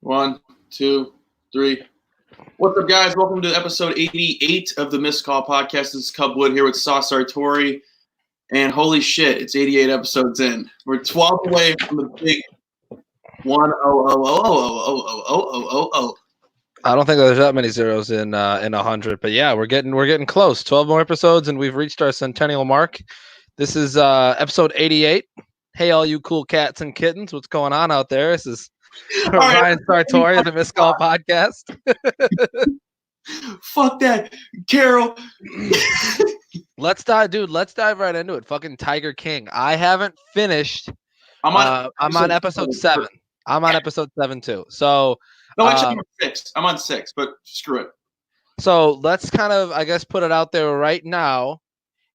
One, two, three. What's up, guys? Welcome to episode 88 of the Missed Call Podcast. This is Cub Wood here with Sauce Sartori. And holy shit, it's 88 episodes in. We're 12 away from the big 1-0-0-0-0-0-0-0-0-0. I don't think there's that many zeros in 100, but yeah, we're getting close. 12 more episodes, and we've reached our centennial mark. This is episode 88. Hey, all you cool cats and kittens, what's going on out there? This is Ryan Sartori of the Missed Call Podcast. Fuck that, Carol. Let's dive right into it. Fucking Tiger King. I haven't finished. I'm on episode 7. I'm on episode 7 too. So. No, actually, I'm on 6. I'm on 6, but screw it. So let's kind of, I guess, put it out there right now.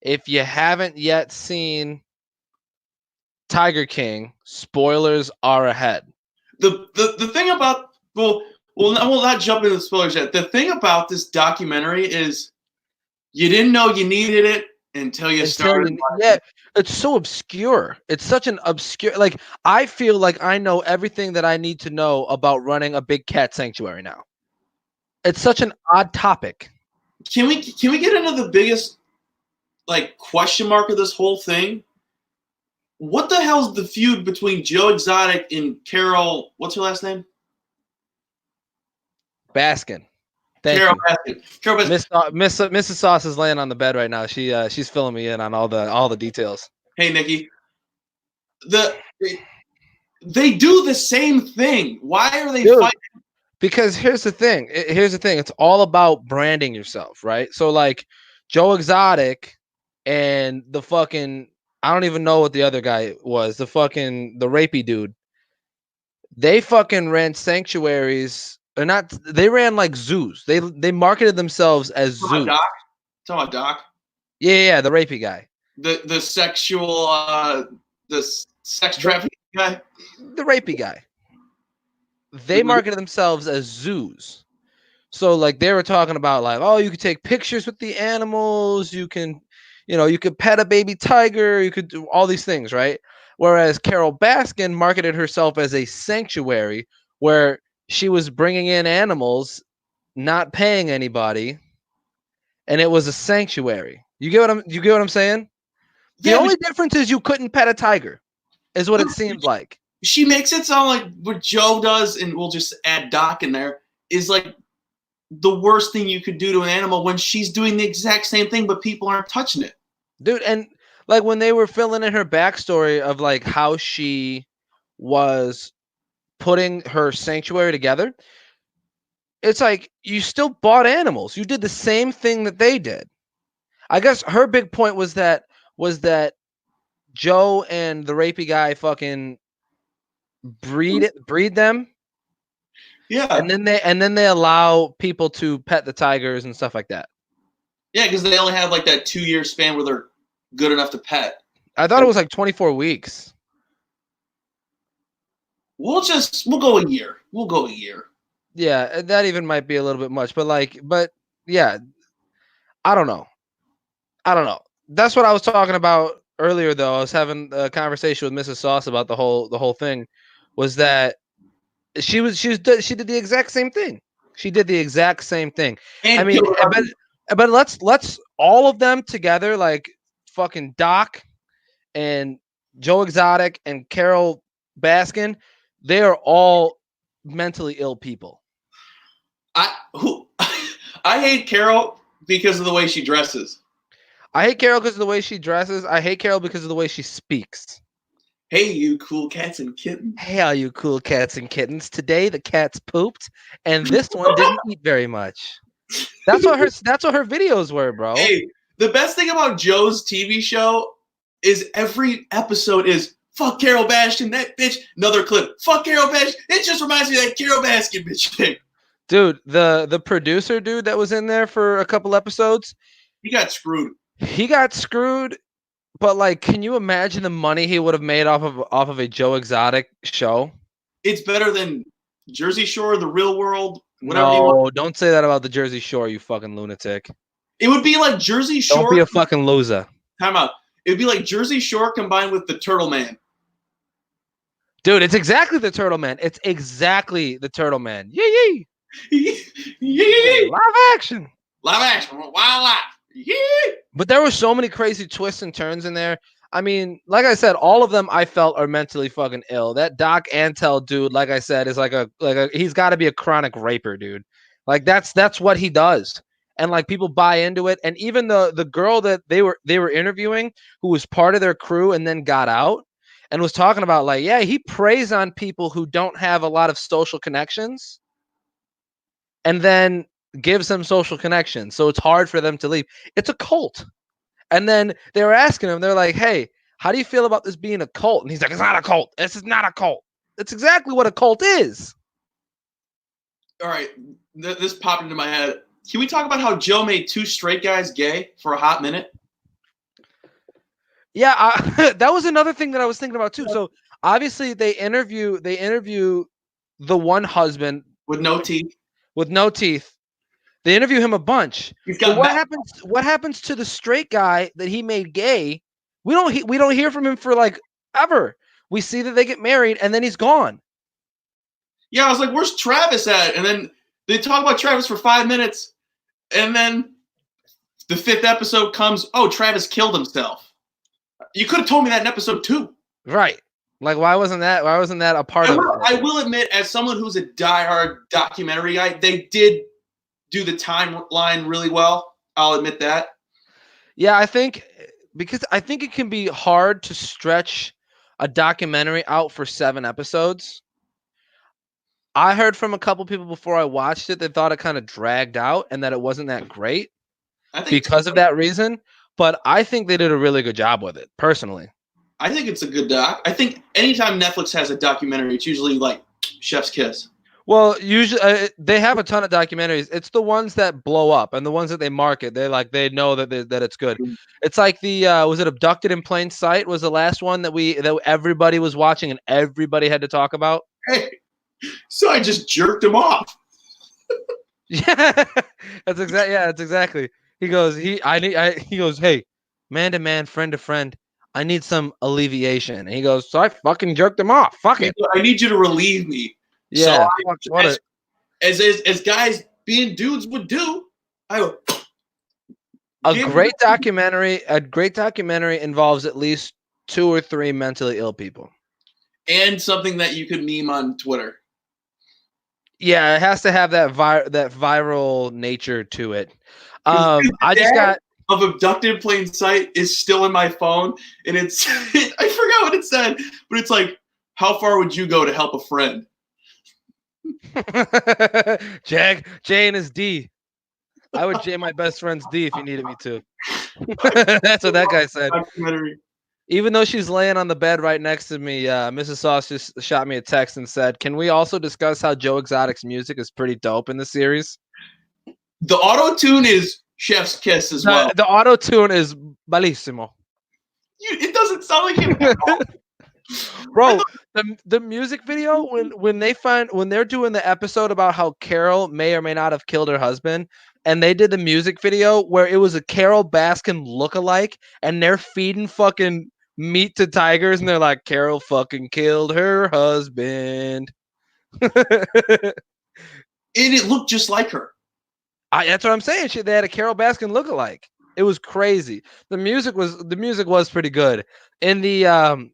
If you haven't yet seen Tiger King, spoilers are ahead. The thing about we'll not jump into the spoilers yet. The thing about this documentary is you didn't know you needed it until you started. Yeah, it's so obscure. It's such an obscure. Like, I feel like I know everything that I need to know about running a big cat sanctuary now. It's such an odd topic. Can we get into the biggest question mark of this whole thing? What the hell's the feud between Joe Exotic and Carol? What's her last name? Baskin. Carol Baskin. Mrs. Sauce is laying on the bed right now. She's filling me in on all the details. Hey, Nikki. They do the same thing. Why are they fighting? Because here's the thing. It's all about branding yourself, right? So like Joe Exotic and the fucking, I don't even know what the other guy was, the rapey dude. They fucking ran sanctuaries. Or not, they ran like zoos. They marketed themselves as zoos. Talking about Doc? Yeah, the rapey guy. The sexual the sex trafficking guy? The rapey guy. They marketed themselves as zoos. So like they were talking about like, oh, you could take pictures with the animals, you can pet a baby tiger, you could do all these things, right? Whereas Carol Baskin marketed herself as a sanctuary where she was bringing in animals, not paying anybody, and it was a sanctuary. You get what I'm saying? The only difference is you couldn't pet a tiger, is what it seemed like. She makes it sound like what Joe does, and we'll just add Doc in there, is like the worst thing you could do to an animal when she's doing the exact same thing, but people aren't touching it. Dude, and like when they were filling in her backstory of like how she was putting her sanctuary together, it's like you still bought animals. You did the same thing that they did. I guess her big point was that Joe and the rapey guy fucking breed them. Yeah. And then they allow people to pet the tigers and stuff like that. Yeah, because they only have like that 2-year span where they're good enough to pet. I thought it was like 24 weeks. We'll go a year. We'll go a year. Yeah, that even might be a little bit much, but yeah, I don't know. That's what I was talking about earlier, though. I was having a conversation with Mrs. Sauce about the whole thing. Was that she did the exact same thing. She did the exact same thing. And I mean, but let's all of them together, like fucking Doc and Joe Exotic and Carol Baskin. They are all mentally ill people. I hate Carol because of the way she dresses. I hate Carol because of the way she dresses. I hate Carol because of the way she speaks. Hey, you cool cats and kittens. Hey, all you cool cats and kittens. Today the cats pooped, and this one didn't eat very much. That's what her videos were, bro. Hey, the best thing about Joe's TV show is every episode is fuck Carol Baskin, that bitch. Another clip. Fuck Carol Baskin. It just reminds me of that Carol Baskin bitch thing. Dude, the producer dude that was in there for a couple episodes, he got screwed. But like, can you imagine the money he would have made off of a Joe Exotic show? It's better than Jersey Shore, The Real World, whatever. No, don't say that about the Jersey Shore, you fucking lunatic. It would be like Jersey Shore. Don't be a fucking loser. Time out. It would be like Jersey Shore combined with the Turtle Man. Dude, it's exactly the Turtle Man. It's exactly the Turtle Man. Yee yee. Yee! Live action. Live action, wildlife. Yee! But there were so many crazy twists and turns in there. I mean, like I said, all of them I felt are mentally fucking ill. That Doc Antel dude, like I said, is like a he's got to be a chronic raper, dude. Like that's what he does. And like people buy into it. And even the girl that they were interviewing, who was part of their crew and then got out and was talking about like, yeah, he preys on people who don't have a lot of social connections and then gives them social connections. So it's hard for them to leave. It's a cult. And then they were asking him, they're like, hey, how do you feel about this being a cult? And he's like, it's not a cult. This is not a cult. That's exactly what a cult is. All right, this popped into my head. Can we talk about how Joe made 2 straight guys gay for a hot minute? Yeah, that was another thing that I was thinking about too. So obviously they interview the one husband With no teeth. with no teeth. They interview him a bunch. He's So got what happens to the straight guy that he made gay? We don't hear from him for like ever. We see that they get married and then he's gone. Yeah, I was like, where's Travis at? And then they talk about Travis for 5 minutes. And then the 5th episode comes, oh, Travis killed himself. You could have told me that in episode 2. Right. Like, why wasn't that a part of it? I will admit, as someone who's a diehard documentary guy, they did do the timeline really well. I'll admit that. Yeah, I think it can be hard to stretch a documentary out for 7 episodes. I heard from a couple people before I watched it that thought it kind of dragged out and that it wasn't that great because of that reason. But I think they did a really good job with it, personally. I think it's a good doc. I think anytime Netflix has a documentary, it's usually like Chef's Kiss. Well, usually they have a ton of documentaries. It's the ones that blow up and the ones that they market. They know that it's good. It's like the was it Abducted in Plain Sight was the last one that everybody was watching and everybody had to talk about. Hey, so I just jerked him off. Yeah, that's exactly. He goes, he goes, hey, man to man, friend to friend, I need some alleviation. And he goes, so I fucking jerked him off. Fuck it. I need you to relieve me. Yeah. So as guys being dudes would do, a great documentary involves at least 2 or 3 mentally ill people. And something that you could meme on Twitter. Yeah, it has to have that viral nature to it. I just got of Abducted in Plain Sight is still in my phone, and it's I forgot what it said, but it's like, how far would you go to help a friend? Jane is D. I would J my best friend's D if you needed me to. That's what that guy said. Even though she's laying on the bed right next to me, Mrs. Sauce just shot me a text and said, can we also discuss how Joe Exotic's music is pretty dope in the series? The auto-tune is Chef's Kiss as well. The auto-tune is bellissimo. It doesn't sound like it. Bro, the music video when they're doing the episode about how Carol may or may not have killed her husband, and they did the music video where it was a Carol Baskin lookalike, and they're feeding fucking meat to tigers, and they're like, Carol fucking killed her husband. And it looked just like her. That's what I'm saying. They had a Carol Baskin lookalike. It was crazy. The music was pretty good. In the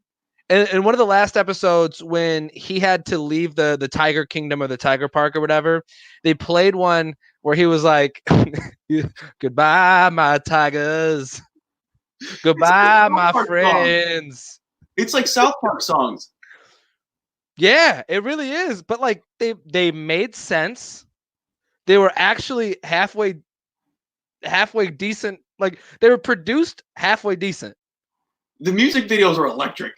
in one of the last episodes when he had to leave the Tiger Kingdom or the Tiger Park or whatever, they played one where he was like, goodbye, my tigers. Goodbye, my friends. It's like South Park songs. Yeah, it really is. But like they made sense. They were actually halfway decent. Like they were produced halfway decent. The music videos are electric.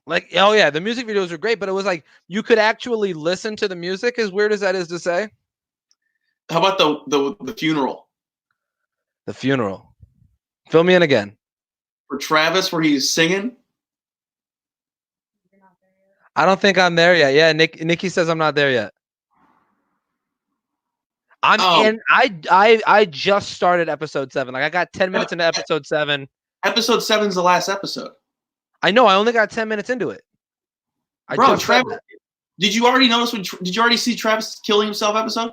Like, oh yeah, the music videos are great, but it was like you could actually listen to the music, as weird as that is to say. How about the funeral? The funeral. Fill me in again. For Travis, where he's singing. I don't think I'm there yet. Yeah, Nikki says I'm not there yet. I just started episode 7. Like I got 10 minutes into episode 7. Episode 7's the last episode. I know. I only got 10 minutes into it. I Bro, just said Travis, that. did you already notice did you already see Travis killing himself episode?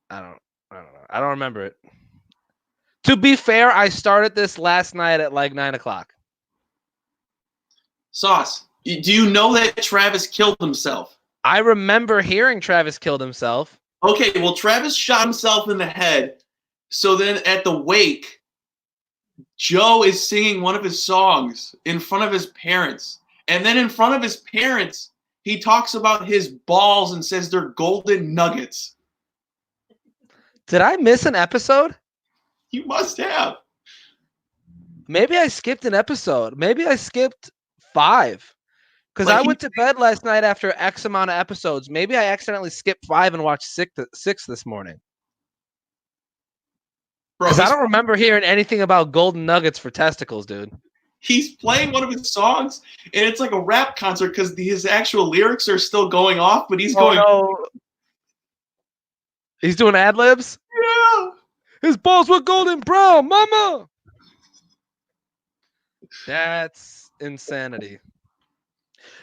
I don't know. I don't remember it. To be fair, I started this last night at like 9:00. Sauce, do you know that Travis killed himself? I remember hearing Travis killed himself. Okay, well, Travis shot himself in the head. So then at the wake, Joe is singing one of his songs in front of his parents. And then in front of his parents, he talks about his balls and says they're golden nuggets. Did I miss an episode? You must have. Maybe I skipped an episode. Maybe I skipped 5. Because Like I went to bed last night after X amount of episodes. Maybe I accidentally skipped 5 and watched 6 this morning. Because I don't remember hearing anything about golden nuggets for testicles, dude. He's playing one of his songs, and it's like a rap concert because his actual lyrics are still going off, but he's going. No. He's doing ad libs? Yeah. His balls were golden brown, mama. That's insanity.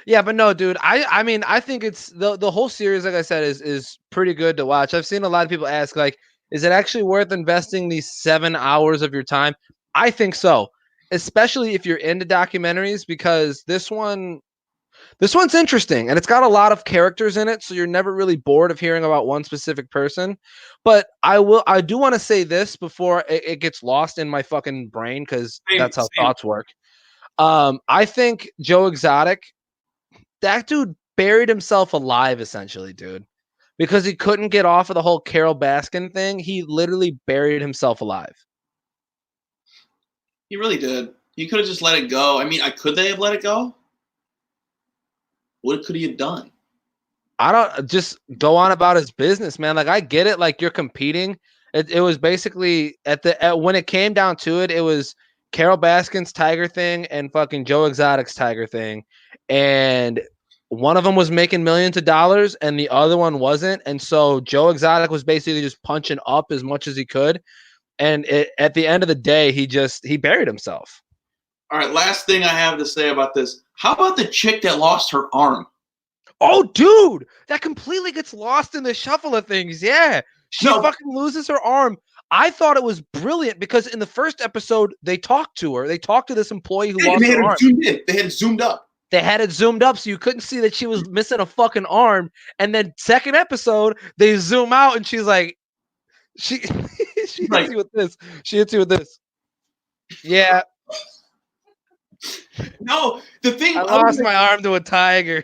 Yeah, but no, dude. I mean, I think it's the whole series, like I said, is pretty good to watch. I've seen a lot of people ask, like, is it actually worth investing these 7 hours of your time? I think so, especially if you're into documentaries, because this one's interesting and it's got a lot of characters in it, so you're never really bored of hearing about one specific person. But I do want to say this before it gets lost in my fucking brain, because that's how thoughts work. I think Joe Exotic, that dude buried himself alive, essentially, dude, because he couldn't get off of the whole Carol Baskin thing. He literally buried himself alive. He really did. He could have just let it go. I mean, could they have let it go? What could he have done? I don't, just go on about his business, man. Like, I get it. Like, you're competing. It was basically when it came down to it, it was Carol Baskin's Tiger thing and fucking Joe Exotic's Tiger thing. And one of them was making millions of dollars and the other one wasn't. And so Joe Exotic was basically just punching up as much as he could. And at the end of the day, he buried himself. All right, last thing I have to say about this. How about the chick that lost her arm? Oh, dude, that completely gets lost in the shuffle of things. Yeah, she fucking loses her arm. I thought it was brilliant because in the first episode, they talked to her. They talked to this employee who lost her arm. They had it zoomed up. They had it zoomed up so you couldn't see that she was missing a fucking arm. And then second episode, they zoom out and she's like, she hits you with this. She hits you with this. Yeah. No, the thing. I lost my arm to a tiger.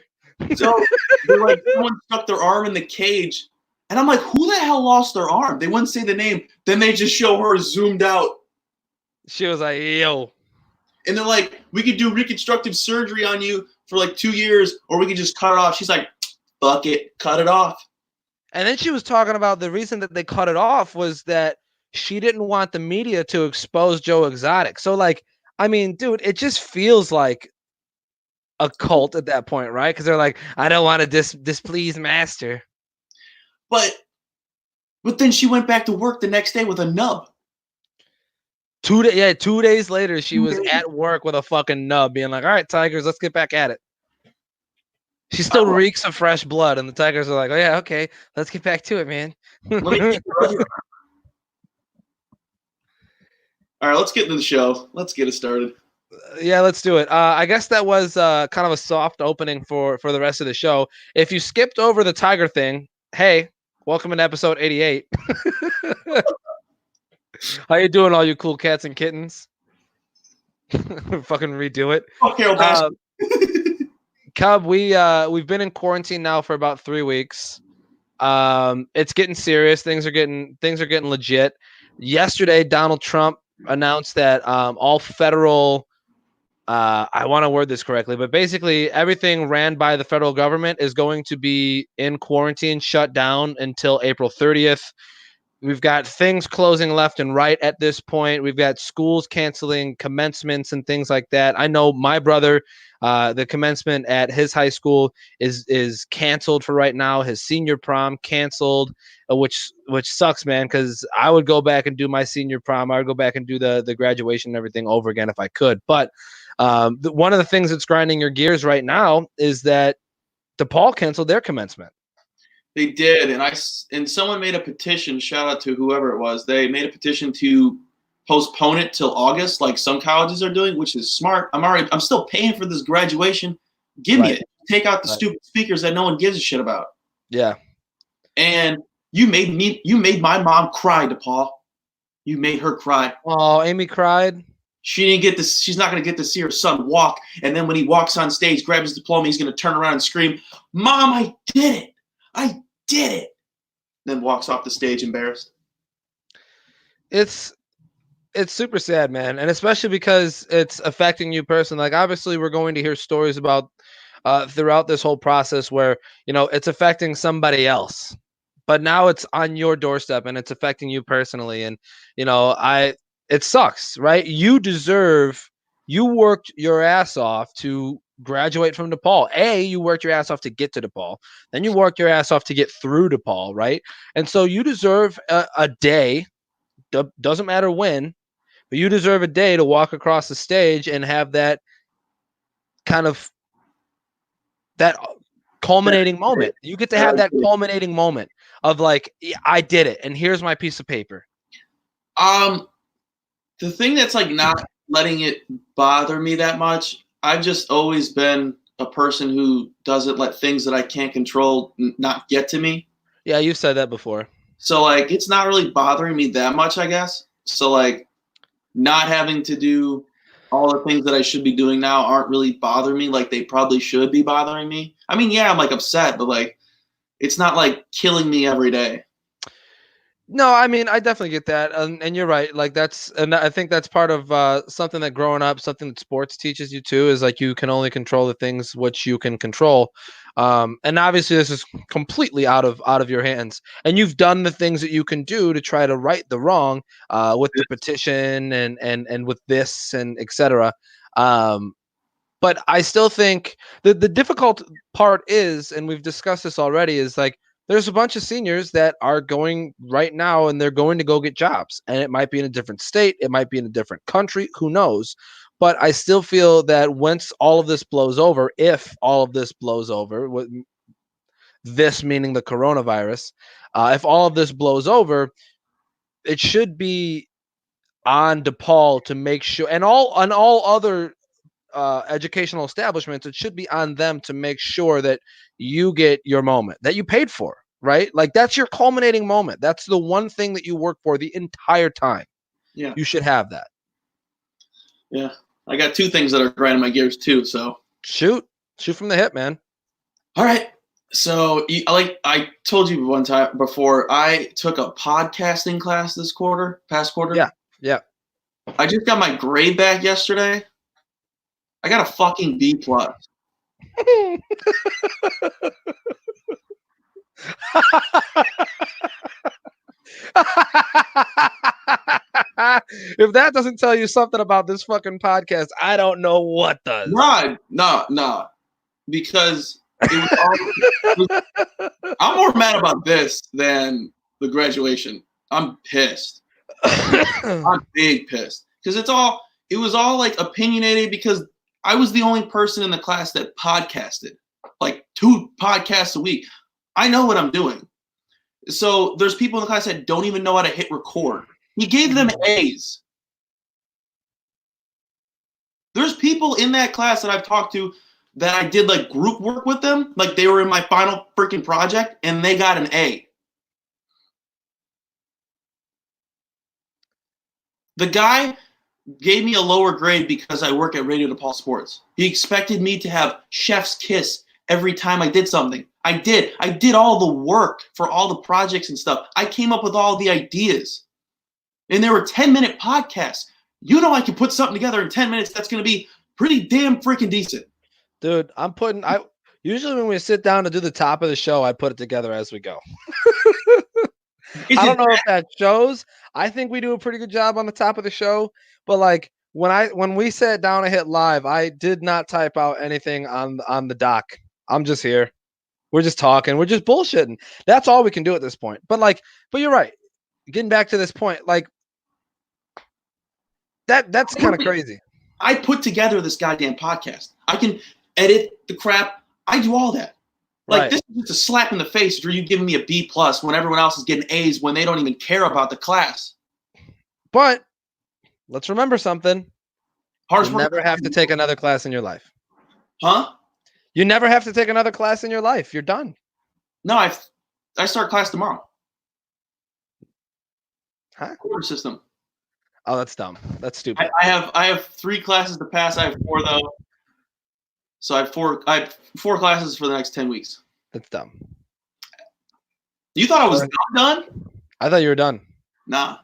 So they're like, someone stuck their arm in the cage. And I'm like, who the hell lost their arm? They wouldn't say the name. Then they just show her zoomed out. She was like, yo. And they're like, we could do reconstructive surgery on you for like 2 years, or we could just cut it off. She's like, fuck it, cut it off. And then she was talking about the reason that they cut it off was that she didn't want the media to expose Joe Exotic. So, like, I mean, dude, it just feels like a cult at that point, right? Because they're like, I don't want to displease master. But then she went back to work the next day with a nub. 2 days later, she was at work with a fucking nub, being like, all right, Tigers, let's get back at it. She still reeks of fresh blood, and the Tigers are like, oh, yeah, okay, let's get back to it, man. All right, let's get into the show. Let's get it started. Yeah, let's do it. I guess that was kind of a soft opening for the rest of the show. If you skipped over the Tiger thing, hey, welcome to episode 88. How you doing, all you cool cats and kittens? Fucking redo it. Okay, Cub, we've been in quarantine now for about 3 weeks. It's getting serious. Things are getting legit. Yesterday, Donald Trump announced that all federal, I want to word this correctly, but basically everything ran by the federal government is going to be in quarantine, shut down until April 30th. We've got things closing left and right at this point. We've got schools canceling commencements and things like that. I know my brother, the commencement at his high school is canceled for right now. His senior prom canceled, which sucks, man, because I would go back and do my senior prom. I would go back and do the graduation and everything over again if I could. But One of the things that's grinding your gears right now is that DePaul canceled their commencement. They did, and someone made a petition. Shout out to whoever it was. They made a petition to postpone it till August, like some colleges are doing, which is smart. I'm still paying for this graduation. Give me it. Take out the stupid speakers that no one gives a shit about. Yeah. And you made my mom cry, DePaul. You made her cry. Oh, Amy cried. She didn't get this. She's not going to get to see her son walk. And then when he walks on stage, grab his diploma, he's going to turn around and scream, "Mom, I did it. I did it." Then walks off the stage embarrassed. It's super sad, man. And especially because it's affecting you personally. Like, obviously, we're going to hear stories about throughout this whole process where, it's affecting somebody else. But now it's on your doorstep and it's affecting you personally. And, it sucks, right? You worked your ass off to graduate from DePaul. You worked your ass off to get to DePaul. Then you worked your ass off to get through DePaul, right? And so you deserve a day, doesn't matter when, but you deserve a day to walk across the stage and have that kind of that culminating moment. You get to have that culminating moment of like, I did it, and here's my piece of paper. The thing that's like not letting it bother me that much, I've just always been a person who doesn't let things that I can't control not get to me. Yeah, you've said that before. So like, it's not really bothering me that much, I guess. So like, not having to do all the things that I should be doing now aren't really bothering me like they probably should be bothering me. I mean, yeah, I'm like upset, but like, it's not like killing me every day. No, I mean, I definitely get that. And you're right. Like and I think that's part of something that growing up, something that sports teaches you too, is like, you can only control the things which you can control. And obviously this is completely out of your hands, and you've done the things that you can do to try to right the wrong, with the petition and with this and etc. But I still think the difficult part is, and we've discussed this already, is like, there's a bunch of seniors that are going right now and they're going to go get jobs, and it might be in a different state. It might be in a different country. Who knows? But I still feel that once all of this blows over, if all of this blows over, this meaning the coronavirus, if all of this blows over, it should be on DePaul to make sure, and all other educational establishments, it should be on them to make sure that you get your moment that you paid for, right? Like, that's your culminating moment. That's the one thing that you work for the entire time. Yeah, you should have that. Yeah, I got two things that are grinding my gears too. So shoot from the hip, man. All right. So I told you one time before, I took a podcasting class past quarter. Yeah. I just got my grade back yesterday. I got a fucking B+. If that doesn't tell you something about this fucking podcast, I don't know what does. No. Because I'm more mad about this than the graduation. I'm pissed. I'm big pissed. Because it was all like opinionated, because I was the only person in the class that podcasted, like 2 podcasts a week. I know what I'm doing. So there's people in the class that don't even know how to hit record. He gave them A's. There's people in that class that I've talked to that I did like group work with them, like they were in my final freaking project, and they got an A. The guy gave me a lower grade because I work at Radio DePaul Sports. He expected me to have chef's kiss every time I did something. I did all the work for all the projects and stuff. I came up with all the ideas. And there were 10-minute podcasts. You know I can put something together in 10 minutes that's going to be pretty damn freaking decent. Dude, usually when we sit down to do the top of the show, I put it together as we go. I don't know if that shows. I think we do a pretty good job on the top of the show, but like when we sat down and hit live, I did not type out anything on the doc. I'm just here. We're just talking. We're just bullshitting. That's all we can do at this point. But you're right. Getting back to this point, like that's kind of crazy. I put together this goddamn podcast. I can edit the crap. I do all that. Like, Right. this is just a slap in the face for you giving me a B+ when everyone else is getting A's when they don't even care about the class. But let's remember something. Harsh You never have to take another class in your life. Huh? You never have to take another class in your life. You're done. No, I start class tomorrow. Huh? Quarter system. Oh, that's dumb. That's stupid. I have 3 classes to pass. I have 4 though. So I have 4 classes for the next 10 weeks. That's dumb. You thought I was done? I thought you were done. Nah.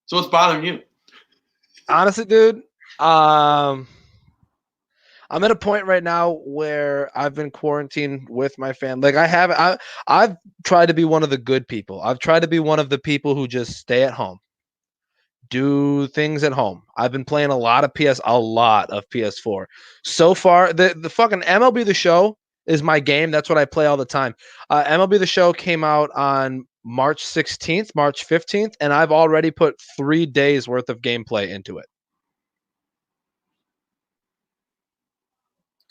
So what's bothering you? Honestly, dude, I'm at a point right now where I've been quarantined with my family. Like I've tried to be one of the good people. I've tried to be one of the people who just stay at home, do things at home. I've been playing a lot of PS4. So far, the fucking MLB The Show is my game. That's what I play all the time. MLB The Show came out on March 16th, March 15th, and I've already put 3 days worth of gameplay into it.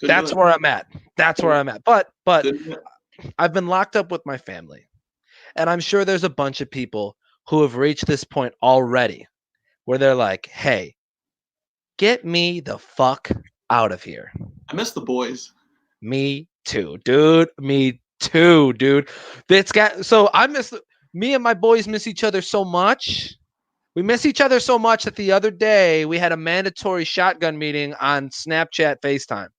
That's where I'm at. That's where I'm at. But I've been locked up with my family. And I'm sure there's a bunch of people who have reached this point already where they're like, hey, get me the fuck out of here. I miss the boys. Me too, dude. Me too, dude. Me and my boys miss each other so much. We miss each other so much that the other day we had a mandatory shotgun meeting on Snapchat FaceTime.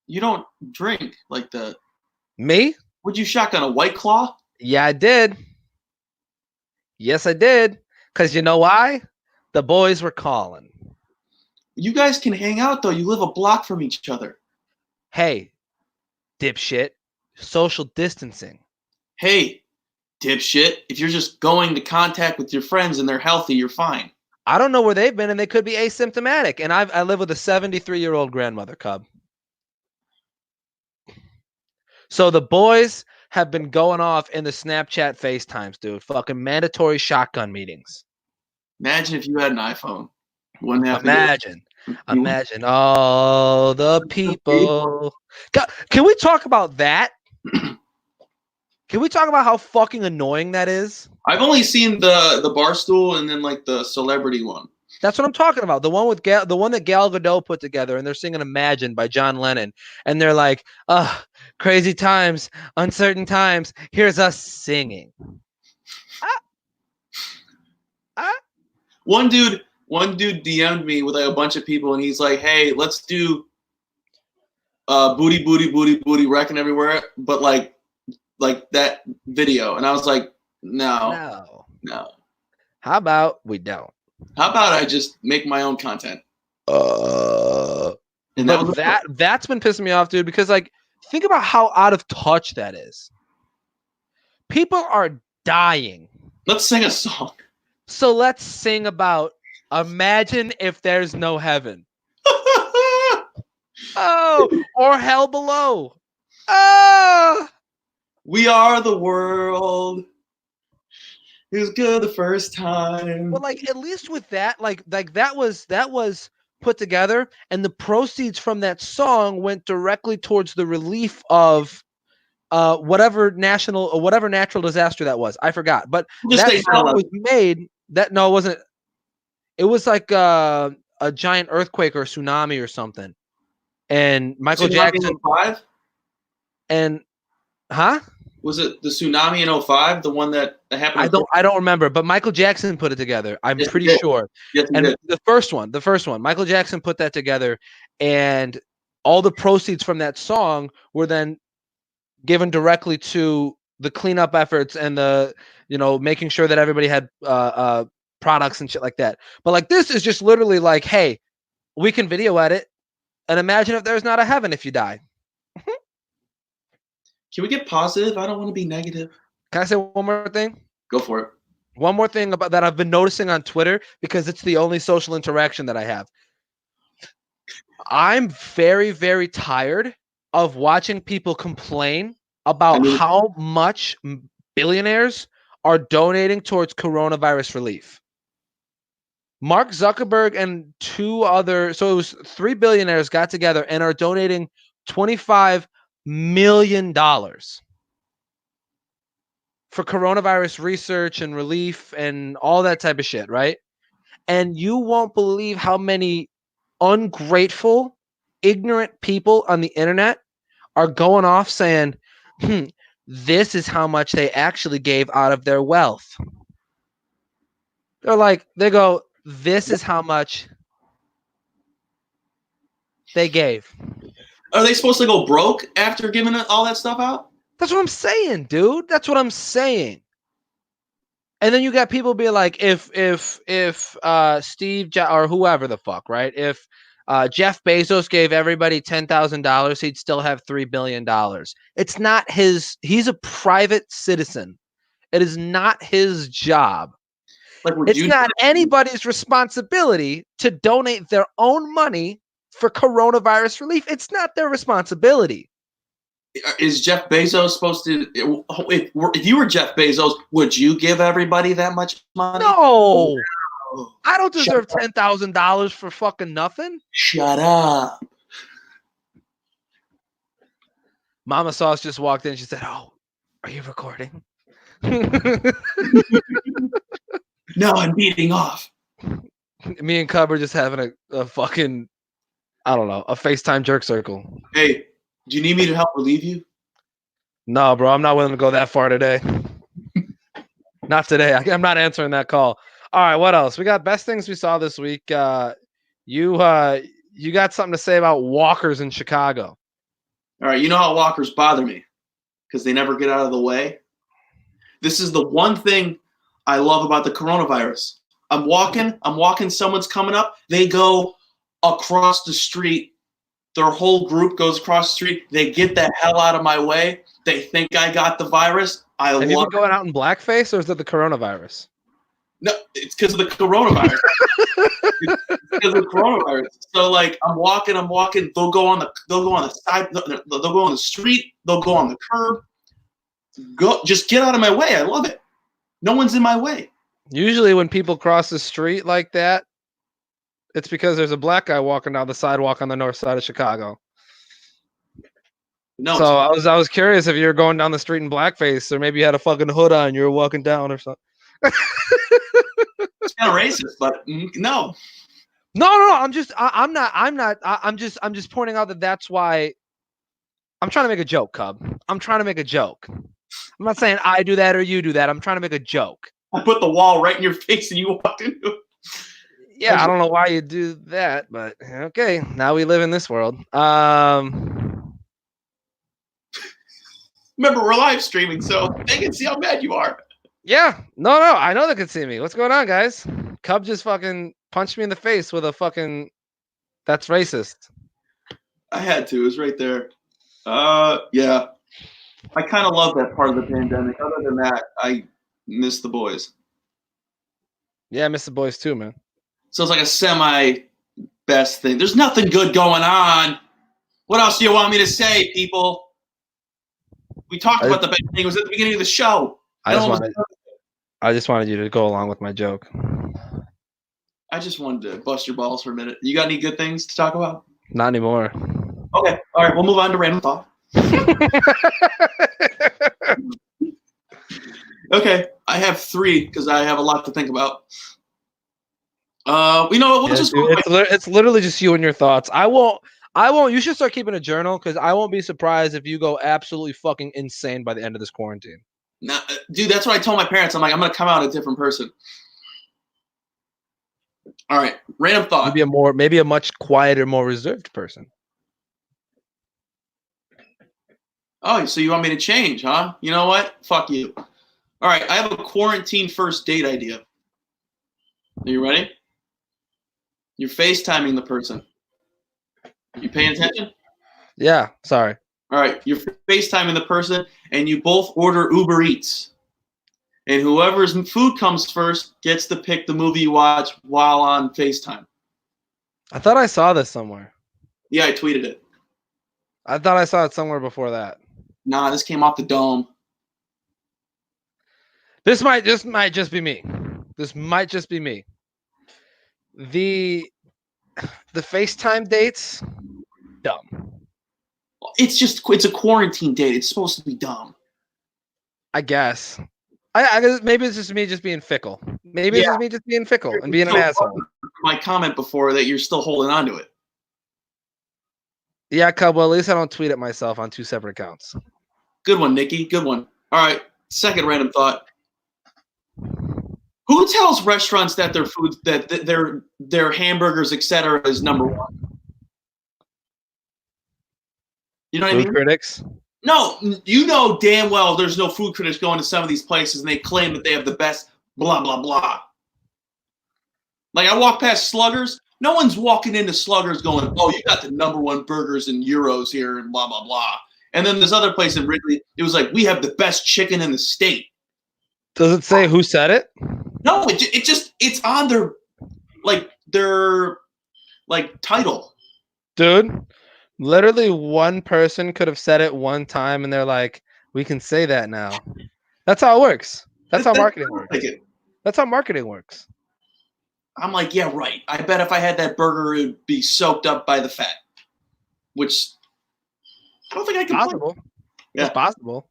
You don't drink like the... Me? Would you shotgun a White Claw? Yeah, I did. Yes, I did. Because you know why? The boys were calling. You guys can hang out, though. You live a block from each other. Hey, dipshit. Social distancing. Hey, dipshit. If you're just going to contact with your friends and they're healthy, you're fine. I don't know where they've been, and they could be asymptomatic. And I live with a 73-year-old grandmother, Cub. So the boys have been going off in the Snapchat FaceTimes, dude. Fucking mandatory shotgun meetings. Imagine if you had an iPhone. Wouldn't have Imagine all the people. God, can we talk about that? Can we talk about how fucking annoying that is? I've only seen the Barstool and then like the celebrity one. That's what I'm talking about. The one that Gal Gadot put together, and they're singing "Imagine" by John Lennon, and they're like, crazy times, uncertain times. Here's us singing." One dude DM'd me with like a bunch of people, and he's like, "Hey, let's do booty, booty, booty, booty, wrecking everywhere," but like that video, and I was like, no. How about we don't? How about I just make my own content? And that's been pissing me off, dude, because like think about how out of touch that is. People are dying. Let's sing a song. So let's sing about imagine if there's no heaven. Or hell below. We are the world. It was good the first time. Well, like at least with that, like that was put together, and the proceeds from that song went directly towards the relief of whatever natural disaster that was. I forgot, but that song was made. It wasn't. It was like a giant earthquake or a tsunami or something, and Michael Jackson. And was it the tsunami in 2005, the one that happened? I don't remember, but Michael Jackson put it together. I'm pretty sure. Yes, and the first one, Michael Jackson put that together, and all the proceeds from that song were then given directly to the cleanup efforts and the, making sure that everybody had products and shit like that. But like this is just literally like, hey, we can video edit and imagine if there's not a heaven if you die. Can we get positive? I don't want to be negative. Can I say one more thing? Go for it. One more thing about that I've been noticing on Twitter, because it's the only social interaction that I have. I'm very, very tired of watching people complain about how much billionaires are donating towards coronavirus relief. Mark Zuckerberg and so it was 3 billionaires got together and are donating $25 million for coronavirus research and relief and all that type of shit, right? And you won't believe how many ungrateful, ignorant people on the internet are going off saying, this is how much they actually gave out of their wealth. They go, this is how much they gave. Are they supposed to go broke after giving all that stuff out? That's what I'm saying, dude. That's what I'm saying. And then you got people be like, if Steve or whoever the fuck, right? If Jeff Bezos gave everybody $10,000, he'd still have $3 billion. It's not his. He's a private citizen. It is not his job. It's not anybody's responsibility to donate their own money for coronavirus relief. It's not their responsibility. Is Jeff Bezos supposed to? If you were Jeff Bezos, would you give everybody that much money? No, I don't deserve $10,000 for fucking nothing. Shut up. Mama Sauce just walked in. She said, "Oh, are you recording?" No, I'm beating off. Me and Cub are just having a fucking, I don't know, a FaceTime jerk circle. Hey, do you need me to help relieve you? No, bro, I'm not willing to go that far today. Not today. I'm not answering that call. All right, what else? We got best things we saw this week. You got something to say about walkers in Chicago? All right, you know how walkers bother me because they never get out of the way. This is the one thing I love about the coronavirus. I'm walking, someone's coming up, they go across the street. Their whole group goes across the street. They get the hell out of my way. They think I got the virus. Have you been going out in blackface, or is it the coronavirus? No, it's because of the coronavirus. It's because of the coronavirus. So like I'm walking. They'll go on the side. They'll go on the street. They'll go on the curb. Just get out of my way. I love it. No one's in my way. Usually when people cross the street like that, it's because there's a black guy walking down the sidewalk on the north side of Chicago. No. So I was curious if you were going down the street in blackface, or maybe you had a fucking hood on, you were walking down or something. It's kind of racist, but no. No. I'm just pointing out that's why I'm trying to make a joke, Cub. I'm trying to make a joke. I'm not saying I do that or you do that. I'm trying to make a joke. I put the wall right in your face and you walked into it. Yeah, I don't know why you do that, but okay. Now we live in this world. Remember, we're live streaming, so they can see how mad you are. Yeah. No. I know they can see me. What's going on, guys? Cub just fucking punched me in the face with a fucking... That's racist. I had to. It was right there. Yeah. I kind of love that part of the pandemic. Other than that, I miss the boys. Yeah, I miss the boys too, man. So it's like a semi-best thing. There's nothing good going on. What else do you want me to say, people? We talked about the best thing. It was at the beginning of the show. I just wanted you to go along with my joke. I just wanted to bust your balls for a minute. You got any good things to talk about? Not anymore. Okay. All right. We'll move on to random thought. Okay. I have 3 because I have a lot to think about. You know what? It's literally just you and your thoughts. I won't. You should start keeping a journal because I won't be surprised if you go absolutely fucking insane by the end of this quarantine. Nah, dude, that's what I told my parents. I'm like, I'm going to come out a different person. All right. Random thought. Maybe a much quieter, more reserved person. Oh, so you want me to change, huh? You know what? Fuck you. All right. I have a quarantine first date idea. Are you ready? You're FaceTiming the person. You paying attention? Yeah. Sorry. All right. You're FaceTiming the person, and you both order Uber Eats. And whoever's food comes first gets to pick the movie you watch while on FaceTime. I thought I saw this somewhere. Yeah, I tweeted it. I thought I saw it somewhere before that. Nah, this came off the dome. This might just be me. This might just be me. The FaceTime dates, dumb. It's a quarantine date. It's supposed to be dumb. I guess. I guess maybe it's just me just being fickle. Maybe it's just me just being fickle and being an asshole. My comment before that you're still holding on to it. Yeah, Cub. Well, at least I don't tweet at myself on 2 separate accounts. Good one, Nikki. Good one. All right. Second random thought. Who tells restaurants that their food, that their hamburgers, etc., is number one? You know what I mean? Food critics. No, you know damn well there's no food critics going to some of these places and they claim that they have the best blah, blah, blah. Like I walk past Sluggers. No one's walking into Sluggers going, oh, you got the number one burgers and euros here and blah, blah, blah. And then this other place in Ridley, it was like, we have the best chicken in the state. Does it say who said it? No, it's on their title. Dude, literally one person could have said it one time and they're like, we can say that now. That's how it works. That's how marketing works. That's how marketing works. I'm like, yeah, right. I bet if I had that burger, it would be soaked up by the fat. Which I don't think I can. Possible. Yeah. It's possible.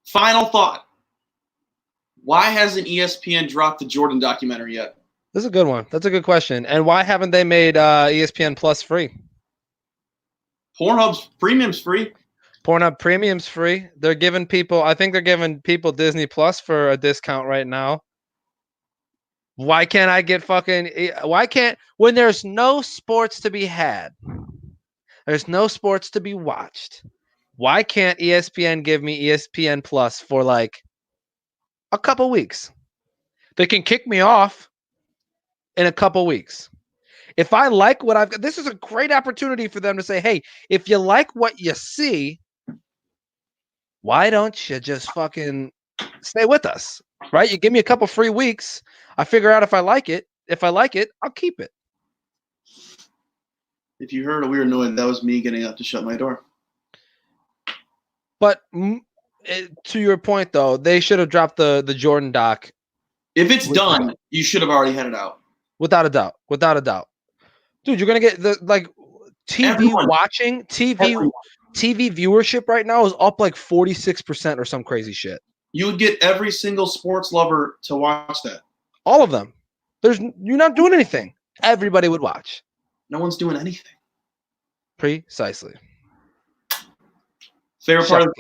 Final thought. Why hasn't ESPN dropped the Jordan documentary yet? This is a good one. That's a good question. And why haven't they made ESPN Plus free? Pornhub's premium's free. Pornhub Premium's free. They're giving people, I think they're giving people Disney Plus for a discount right now. Why can't I get when there's no sports to be had, there's no sports to be watched, why can't ESPN give me ESPN Plus for like a couple weeks? They can kick me off in a couple weeks. If I like what I've got, this is a great opportunity for them to say, hey, if you like what you see, why don't you just fucking stay with us, right? You give me a couple free weeks. I figure out if I like it. If I like it, I'll keep it. If you heard a weird noise, that was me getting up to shut my door. But to your point, though, they should have dropped the Jordan doc. If it's done, you should have already had it out. Without a doubt. Without a doubt. Dude, you're going to get the TV watching, TV viewership right now is up like 46% or some crazy shit. You would get every single sports lover to watch that. All of them. You're not doing anything. Everybody would watch. No one's doing anything. Precisely. Favorite part of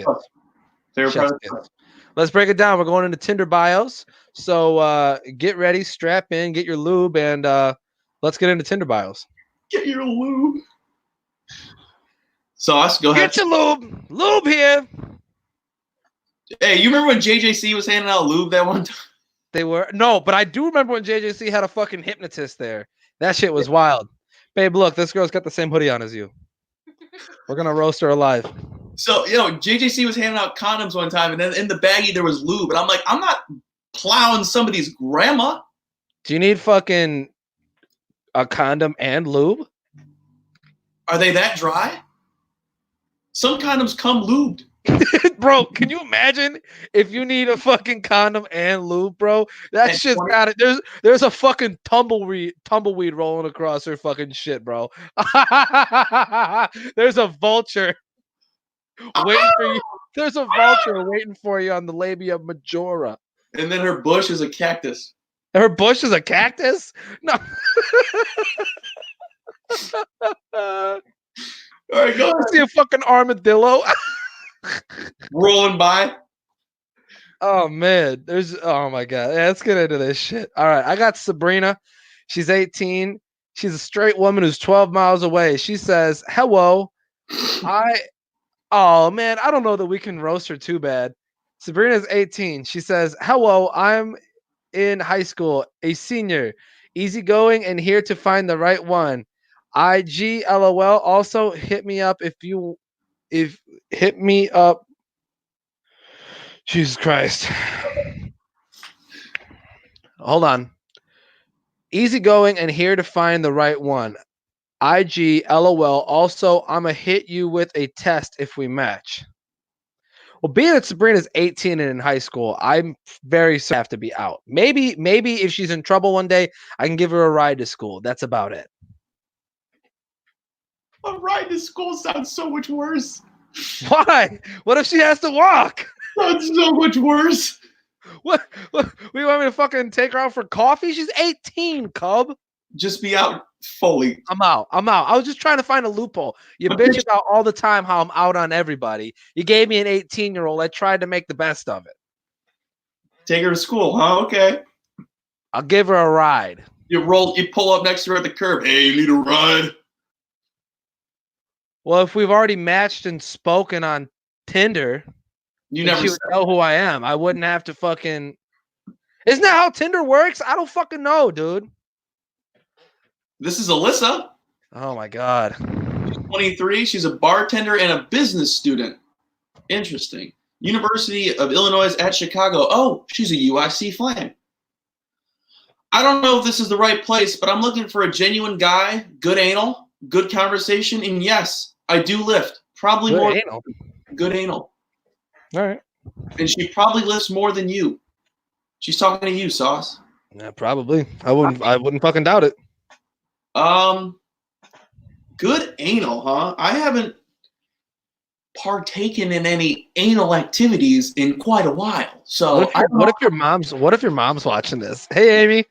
the Let's break it down. We're going into Tinder Bios. So get ready, strap in, get your lube, and let's get into Tinder Bios. Get your lube. Sauce, go ahead. Get your lube. Lube here. Hey, you remember when JJC was handing out lube that one time? They were. No, but I do remember when JJC had a fucking hypnotist there. That shit was wild. Babe, look, this girl's got the same hoodie on as you. We're going to roast her alive. So, JJC was handing out condoms one time, and then in the baggie there was lube. And I'm like, I'm not plowing somebody's grandma. Do you need fucking a condom and lube? Are they that dry? Some condoms come lubed. Bro, can you imagine if you need a fucking condom and lube, bro? That shit's got it. There's a fucking tumbleweed rolling across her fucking shit, bro. There's a vulture waiting for you. There's a vulture waiting for you on the labia majora. And then her bush is a cactus. Her bush is a cactus? No. All right, go ahead. See a fucking armadillo rolling by. Oh man, oh my god. Yeah, let's get into this shit. All right, I got Sabrina. She's 18. She's a straight woman who's 12 miles away. She says, "Hello, oh man, I don't know that we can roast her too bad." Sabrina's 18. She says, "Hello, I'm in high school, a senior, easygoing and here to find the right one. IG LOL. Also hit me up if hit me up." Jesus Christ. Hold on. Easygoing and here to find the right one. IG LOL. Also, I'ma hit you with a test if we match. Well, being that Sabrina's 18 and in high school, I'm very certain I have to be out. Maybe if she's in trouble one day, I can give her a ride to school. That's about it. A ride to school sounds so much worse. Why? What if she has to walk? Sounds so much worse. What? We want me to fucking take her out for coffee? She's 18, cub. Just be out fully. I'm out. I was just trying to find a loophole. You bitch about all the time how I'm out on everybody. You gave me an 18-year-old. I tried to make the best of it. Take her to school, huh? Okay. I'll give her a ride. You pull up next to her at the curb. Hey, you need a ride? Well, if we've already matched and spoken on Tinder, You then never she would know who I am. I wouldn't have to fucking. Isn't that how Tinder works? I don't fucking know, dude. This is Alyssa. Oh my god. She's 23. She's a bartender and a business student. Interesting. University of Illinois at Chicago. Oh, she's a UIC Flame. I don't know if this is the right place, but I'm looking for a genuine guy, good anal, good conversation, and yes, I do lift. Probably Good more. anal. Good anal. All right. And she probably lifts more than you. She's talking to you, Sauce. Yeah, probably. I wouldn't fucking doubt it. Good anal, huh? I haven't partaken in any anal activities in quite a while. So what if your mom's watching this? Hey, Amy.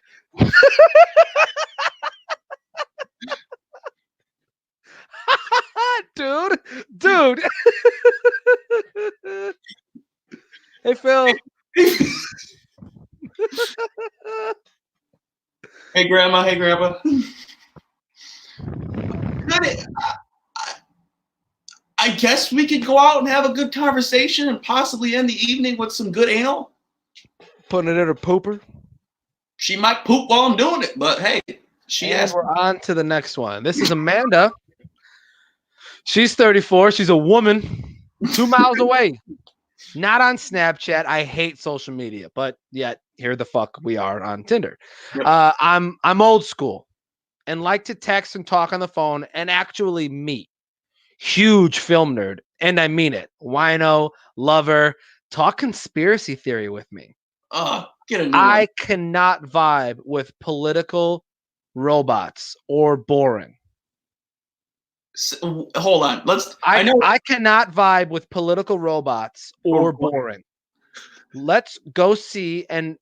dude. Hey, Phil. Hey, Grandma. Hey, Grandpa. I guess we could go out and have a good conversation and possibly end the evening with some good anal. Putting it in her pooper. She might poop while I'm doing it, but hey, we're on to the next one. This is Amanda. She's 34. She's a woman 2 miles away. Not on Snapchat. I hate social media, but yet here the fuck we are on Tinder. Yep. I'm old school and like to text and talk on the phone and actually meet. Huge film nerd, and I mean it. Wino, lover, talk conspiracy theory with me. Get a new I one. cannot vibe with political robots or boring. Hold on. I cannot vibe with political robots or boring. Let's go see and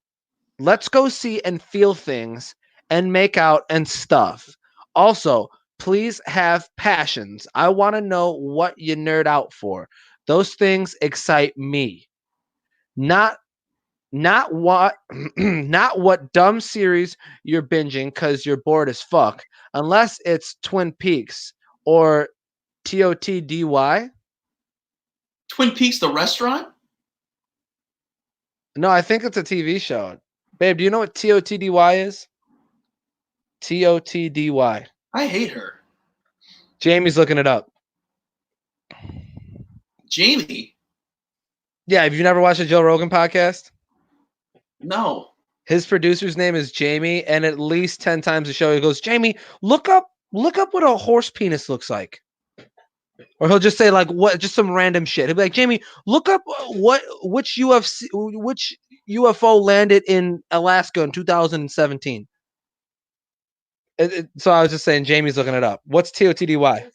feel things and make out and stuff. Also, please have passions. I want to know what you nerd out for. Those things excite me. Not what not what dumb series you're binging because you're bored as fuck. Unless it's Twin Peaks or TOTDY. Twin Peaks, the restaurant? No, I think it's a TV show. Babe, do you know what TOTDY is? TOTDY. I hate her. Jamie's looking it up. Jamie? Yeah, have you never watched a Joe Rogan podcast? No. His producer's name is Jamie, and at least 10 times a show he goes, Jamie, look up what a horse penis looks like. Or he'll just say like what, just some random shit. He'll be like, Jamie, look up which UFO landed in Alaska in 2017. So I was just saying, Jamie's looking it up. What's TOTDY?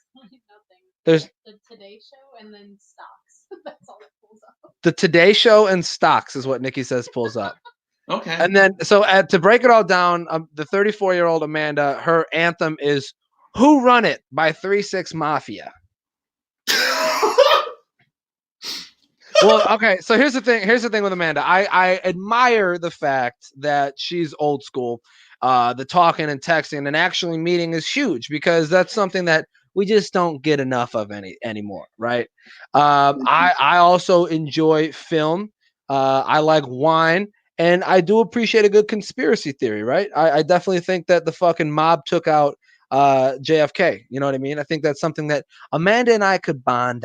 There's the Today Show and then stocks. That's all it pulls up. The Today Show and stocks is what Nikki says pulls up. Okay. And then, so to break it all down, the 34-year-old Amanda, her anthem is "Who Run It" by 3 6 Mafia. Well, okay, so here's the thing with Amanda. I admire the fact that she's old school. The talking and texting and actually meeting is huge because that's something that we just don't get enough of anymore, right? I also enjoy film. I like wine, and I do appreciate a good conspiracy theory, right? I definitely think that the fucking mob took out JFK. You know what I mean? I think that's something that Amanda and I could bond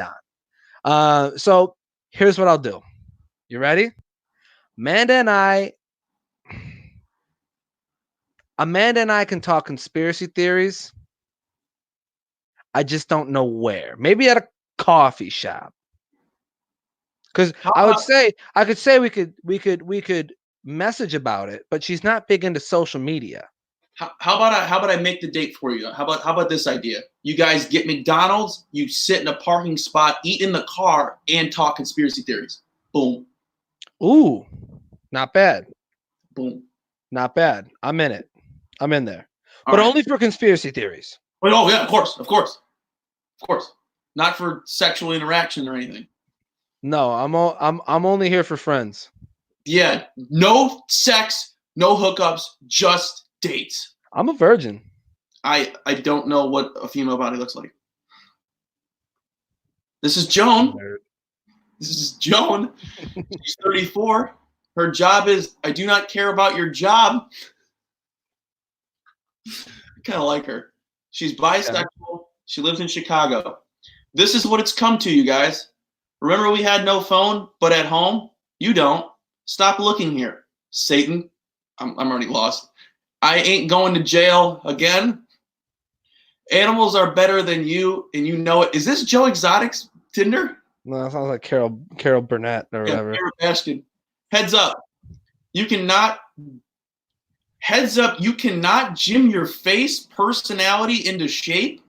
on. So here's what I'll do. You ready? Amanda and I can talk conspiracy theories. I just don't know where. Maybe at a coffee shop. Because How I could say we could message about it, but she's not big into social media. how about I make the date for you? How about this idea? You guys get McDonald's, you sit in a parking spot, eat in the car, and talk conspiracy theories. Boom, Ooh, not bad. boom. Not bad. I'm in it. I'm in there. All But right. only for conspiracy theories. Oh yeah, of course. Not for sexual interaction or anything. No, I'm only here for friends. Yeah, no sex, no hookups, just dates. I'm a virgin. I don't know what a female body looks like. This is Joan. This is Joan. She's 34. Her job is I do not care about your job. I kind of like her. She's bisexual. She lives in Chicago. This is what it's come to, you guys. Remember we had no phone, but at home, you don't. Stop looking here, Satan. I'm already lost. I ain't going to jail again. Animals are better than you, and you know it. Is this Joe Exotic's Tinder? No, that sounds like Carol Burnett or whatever. Carol Baskin. Heads up. You cannot gym your face personality into shape.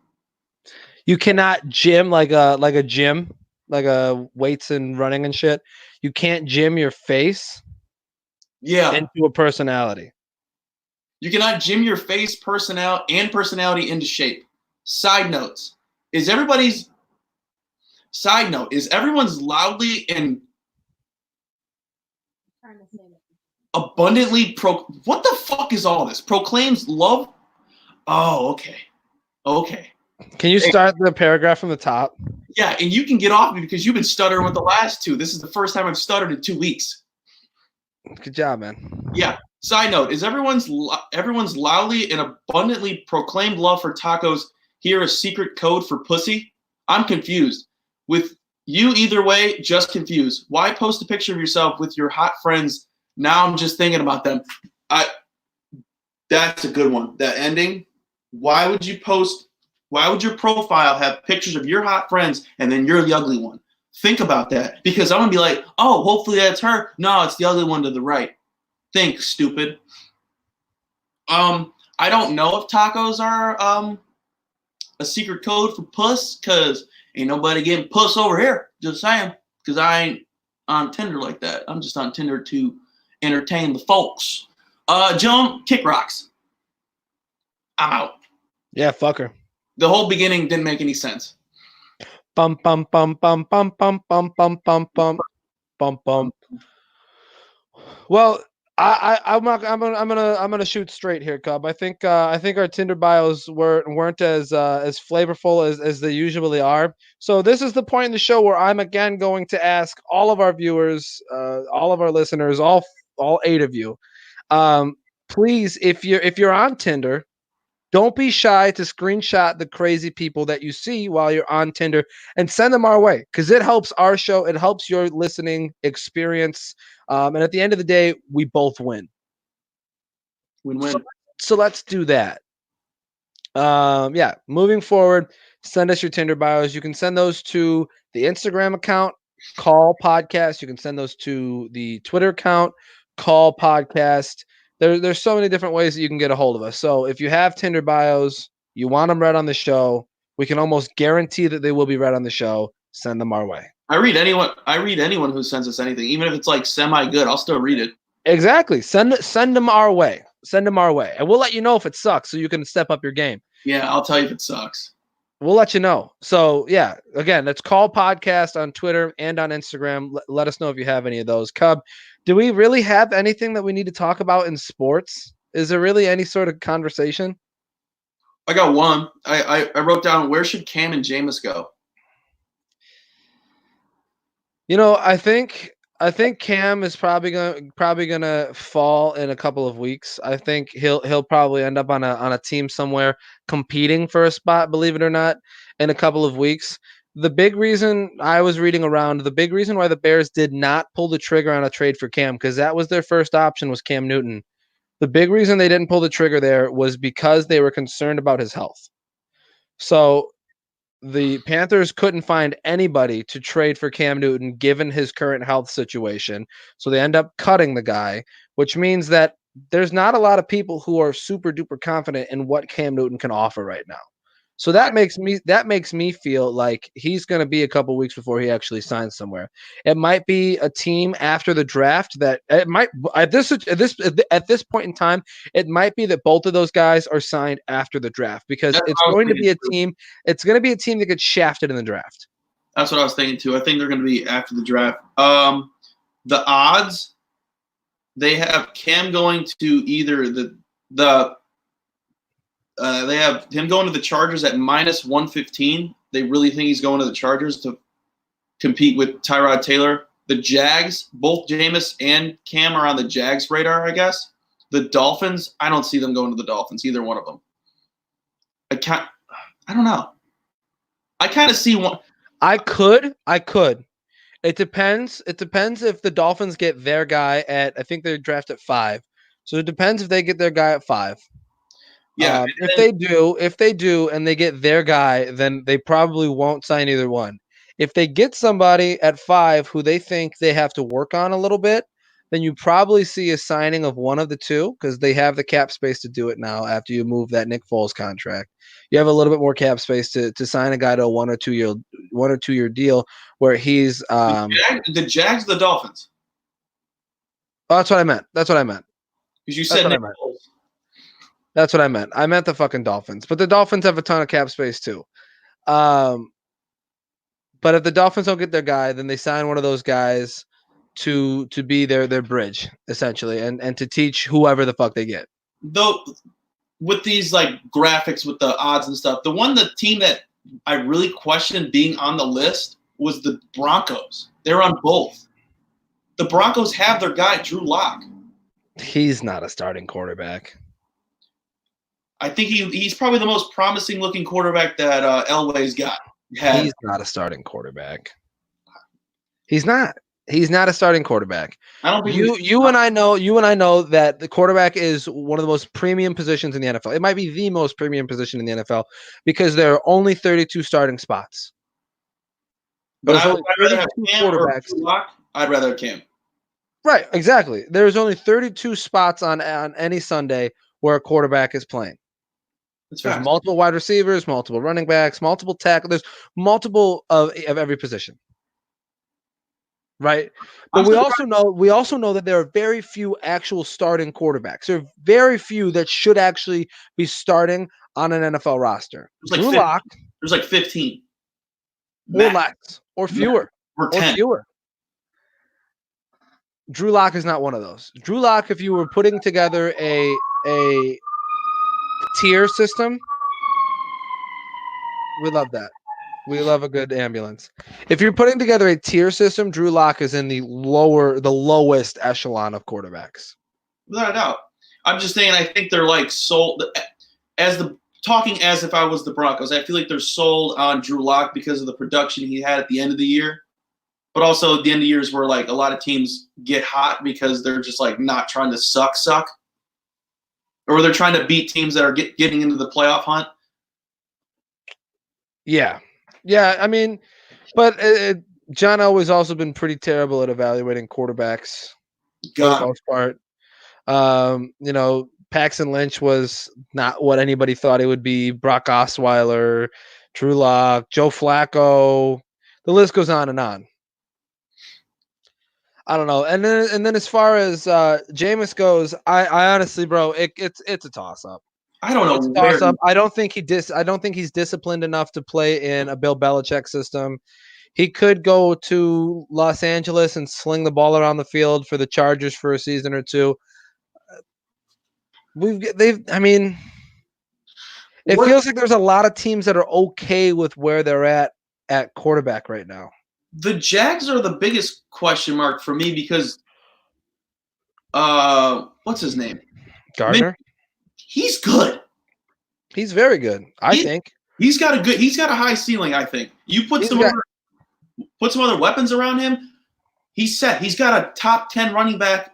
You cannot gym like a gym, like a weights and running and shit. You can't gym your face into a personality. You cannot gym your face personality into shape. Side note, is everyone's loudly and abundantly what the fuck is all this? Proclaims love? Oh, okay. Can you start the paragraph from the top? Yeah, and you can get off me because you've been stuttering with the last two. This is the first time I've stuttered in 2 weeks. Good job, man. Yeah. Side note, is everyone's loudly and abundantly proclaimed love for tacos here a secret code for pussy? I'm confused. With you either way, just confused. Why post a picture of yourself with your hot friends? Now I'm just thinking about them. That's a good one. That ending. Why would your profile have pictures of your hot friends and then you're the ugly one? Think about that. Because I'm going to be like, oh, hopefully that's her. No, it's the ugly one to the right. Think, stupid. I don't know if tacos are a secret code for puss, because ain't nobody getting puss over here. Just saying. Because I ain't on Tinder like that. I'm just on Tinder to entertain the folks. Joan, kick rocks. I'm out. Yeah, fuck her. The whole beginning didn't make any sense. Bum bum bum bum bum bum bum bum bum bum bum bum. Well, I'm gonna shoot straight here, Cub. I think our Tinder bios weren't as flavorful as they usually are. So this is the point in the show where I'm again going to ask all of our viewers, all of our listeners, all 8 of you, please, if you're on Tinder, don't be shy to screenshot the crazy people that you see while you're on Tinder and send them our way, because it helps our show. It helps your listening experience. And at the end of the day, we both win. Win-win. So let's do that. Yeah, moving forward, send us your Tinder bios. You can send those to the Instagram account, Call Podcast. You can send those to the Twitter account, Call Podcast. There's so many different ways that you can get a hold of us. So if you have Tinder bios, you want them read on the show, we can almost guarantee that they will be read on the show. Send them our way. I read anyone who sends us anything, even if it's like semi-good, I'll still read it. Exactly. Send them our way. Send them our way. And we'll let you know if it sucks so you can step up your game. Yeah, I'll tell you if it sucks. We'll let you know. So, yeah, again, let's Call Podcast on Twitter and on Instagram. Let us know if you have any of those. Cub, do we really have anything that we need to talk about in sports? Is there really any sort of conversation? I got one. I wrote down, where should Cam and Jameis go? You know, I think Cam is probably gonna fall in a couple of weeks. I think he'll probably end up on a team somewhere competing for a spot, believe it or not, in a couple of weeks. The big reason I was reading around, the big reason why the Bears did not pull the trigger on a trade for Cam, because that was their first option, was Cam Newton. The big reason they didn't pull the trigger there was because they were concerned about his health. So the Panthers couldn't find anybody to trade for Cam Newton given his current health situation. So they end up cutting the guy, which means that there's not a lot of people who are super duper confident in what Cam Newton can offer right now. So that makes me feel like he's going to be a couple weeks before he actually signs somewhere. It might be a team after the draft that it might at this point in time, it might be that both of those guys are signed after the draft because That's it's what I was going to thinking be a too. team. It's going to be a team that gets shafted in the draft. That's what I was thinking too. I think they're going to be after the draft. The odds they have Cam going to either they have him going to the Chargers at -115. They really think he's going to the Chargers to compete with Tyrod Taylor. The Jags, both Jameis and Cam are on the Jags radar, I guess. The Dolphins, I don't see them going to the Dolphins, either one of them. I don't know. I kind of see one. I could. It depends. It depends if the Dolphins get their guy at. I think they're drafted at 5. So it depends if they get their guy at 5. Yeah, If they do, and they get their guy, then they probably won't sign either one. If they get somebody at 5 who they think they have to work on a little bit, then you probably see a signing of one of the two because they have the cap space to do it now after you move that Nick Foles contract. You have a little bit more cap space to sign a guy to a 1 or 2 year deal where he's the Jags, the Dolphins. Oh, that's what I meant. Because You said Nick Foles. That's what I meant. I meant the fucking Dolphins. But the Dolphins have a ton of cap space too. But if the Dolphins don't get their guy, then they sign one of those guys to be their bridge, essentially, and to teach whoever the fuck they get. Though with these like graphics with the odds and stuff, the team that I really questioned being on the list was the Broncos. They're on both. The Broncos have their guy, Drew Lock. He's not a starting quarterback. I think he's probably the most promising looking quarterback that Elway's got. He's not a starting quarterback. He's not. He's not a starting quarterback. I don't think you and I know that the quarterback is one of the most premium positions in the NFL. It might be the most premium position in the NFL because there are only 32 starting spots. But I'd rather have Cam quarterbacks. Or Drew Lock. I'd rather have Cam. Right, exactly. There's only 32 spots on any Sunday where a quarterback is playing. There's multiple wide receivers, multiple running backs, multiple tackles. There's multiple of every position. Right. But we also know that there are very few actual starting quarterbacks. There are very few that should actually be starting on an NFL roster. Drew Lock. There's like 15. Or less. Or fewer. Or 10. Fewer. Drew Lock is not one of those. Drew Lock, if you were putting together a tier system, we love that. We love a good ambulance. If you're putting together a tier system, Drew Lock is in the lowest echelon of quarterbacks. Without a doubt. I'm just saying I think they're like sold as if I was the Broncos. I feel like they're sold on Drew Lock because of the production he had at the end of the year. But also at the end of the years where like a lot of teams get hot because they're just like not trying to suck. Or they're trying to beat teams that are getting into the playoff hunt. Yeah. Yeah, I mean, but John Elway's also been pretty terrible at evaluating quarterbacks for the most part. Paxton Lynch was not what anybody thought he would be. Brock Osweiler, Drew Lock, Joe Flacco. The list goes on and on. I don't know. And then as far as Jameis goes, I honestly, bro, it's a toss up. I don't know. It's a toss up. I don't think he's disciplined enough to play in a Bill Belichick system. He could go to Los Angeles and sling the ball around the field for the Chargers for a season or two. It feels like there's a lot of teams that are okay with where they're at quarterback right now. The Jags are the biggest question mark for me because what's his name? Gardner? He's good. He's very good, I think. He's got a high ceiling, I think. You put some other weapons around him, he's set. He's got a top 10 running back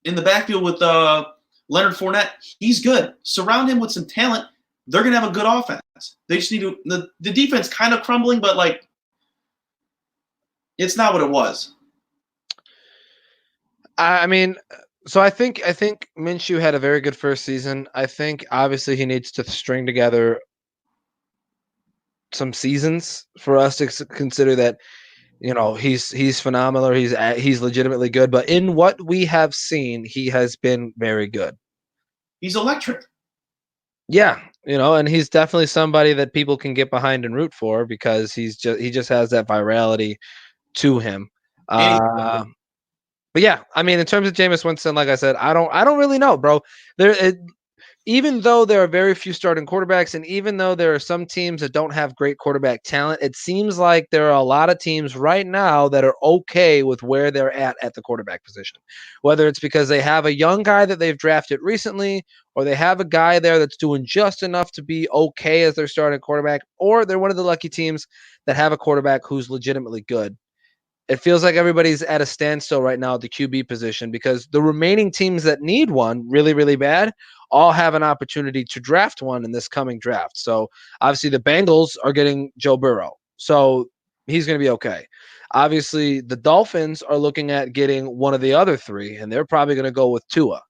in the backfield with Leonard Fournette. He's good. Surround him with some talent. they're going to have a good offense. They just need to the defense kind of crumbling, but like it's not what it was. I mean, so I think Minshew had a very good first season. I think obviously he needs to string together some seasons for us to consider that he's phenomenal or he's legitimately good. But in what we have seen, he has been very good. He's electric. Yeah, and he's definitely somebody that people can get behind and root for because he just has that virality to him. But yeah, I mean, in terms of Jameis Winston, like I said, I don't really know, bro. Even though there are very few starting quarterbacks, and even though there are some teams that don't have great quarterback talent, it seems like there are a lot of teams right now that are okay with where they're at the quarterback position. Whether it's because they have a young guy that they've drafted recently, or they have a guy there that's doing just enough to be okay as their starting quarterback, or they're one of the lucky teams that have a quarterback who's legitimately good. It feels like everybody's at a standstill right now at the QB position because the remaining teams that need one really, really bad all have an opportunity to draft one in this coming draft. So obviously the Bengals are getting Joe Burrow. So he's going to be okay. Obviously the Dolphins are looking at getting one of the other three, and they're probably going to go with Tua.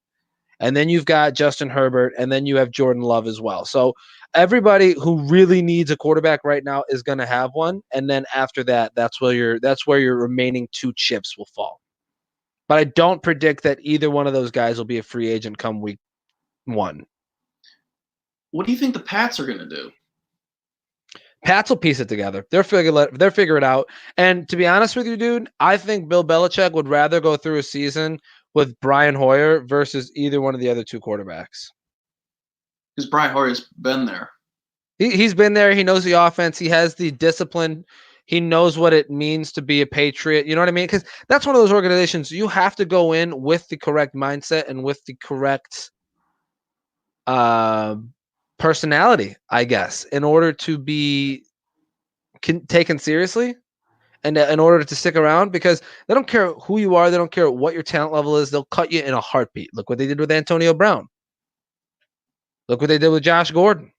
And then you've got Justin Herbert, and then you have Jordan Love as well. So everybody who really needs a quarterback right now is going to have one. And then after that, that's where your remaining two chips will fall. But I don't predict that either one of those guys will be a free agent come week 1. What do you think the Pats are going to do? Pats will piece it together. They'll figure it out. And to be honest with you, dude, I think Bill Belichick would rather go through a season with Brian Hoyer versus either one of the other two quarterbacks. Because Brian Hoyer's been there. He's been there. He knows the offense. He has the discipline. He knows what it means to be a Patriot. You know what I mean? Because that's one of those organizations you have to go in with the correct mindset and with the correct personality, I guess, in order to be taken seriously and in order to stick around, because they don't care who you are. They don't care what your talent level is. They'll cut you in a heartbeat. Look what they did with Antonio Brown. Look what they did with Josh Gordon.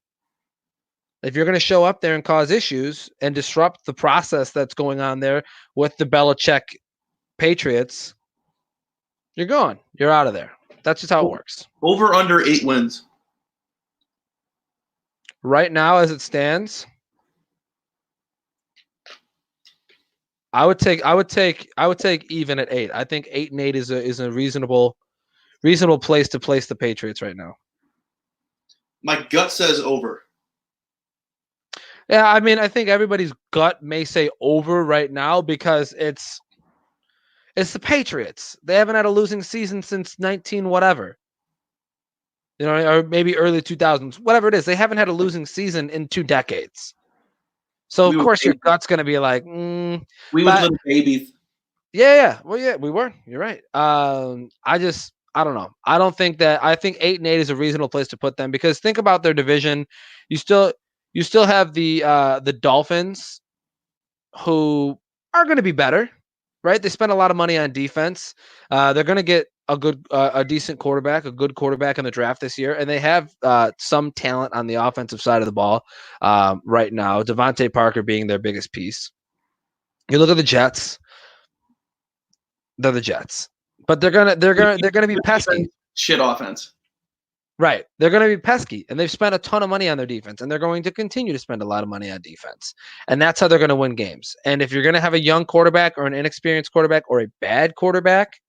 If you're going to show up there and cause issues and disrupt the process that's going on there with the Belichick Patriots, you're gone. You're out of there. That's just how it works. Over under 8 wins. Right now, as it stands, I would take even at 8. I think 8-8 is a reasonable place to place the Patriots right now. My gut says over. Yeah, I mean, I think everybody's gut may say over right now because it's the Patriots. They haven't had a losing season since 19 whatever. Or maybe early 2000s, whatever it is. They haven't had a losing season in 2 decades. So of course your gut's going to be like, we were little babies. Yeah. Well, yeah, we were. You're right. I don't know. I think 8-8 is a reasonable place to put them because think about their division. You still have the Dolphins, who are going to be better, right? They spend a lot of money on defense. They're going to get a decent quarterback, a good quarterback in the draft this year, and they have some talent on the offensive side of the ball right now. Devontae Parker being their biggest piece. You look at the Jets. They're the Jets, but they're gonna be pesky. Shit offense. Right. They're going to be pesky, and they've spent a ton of money on their defense, and they're going to continue to spend a lot of money on defense. And that's how they're going to win games. And if you're going to have a young quarterback or an inexperienced quarterback or a bad quarterback,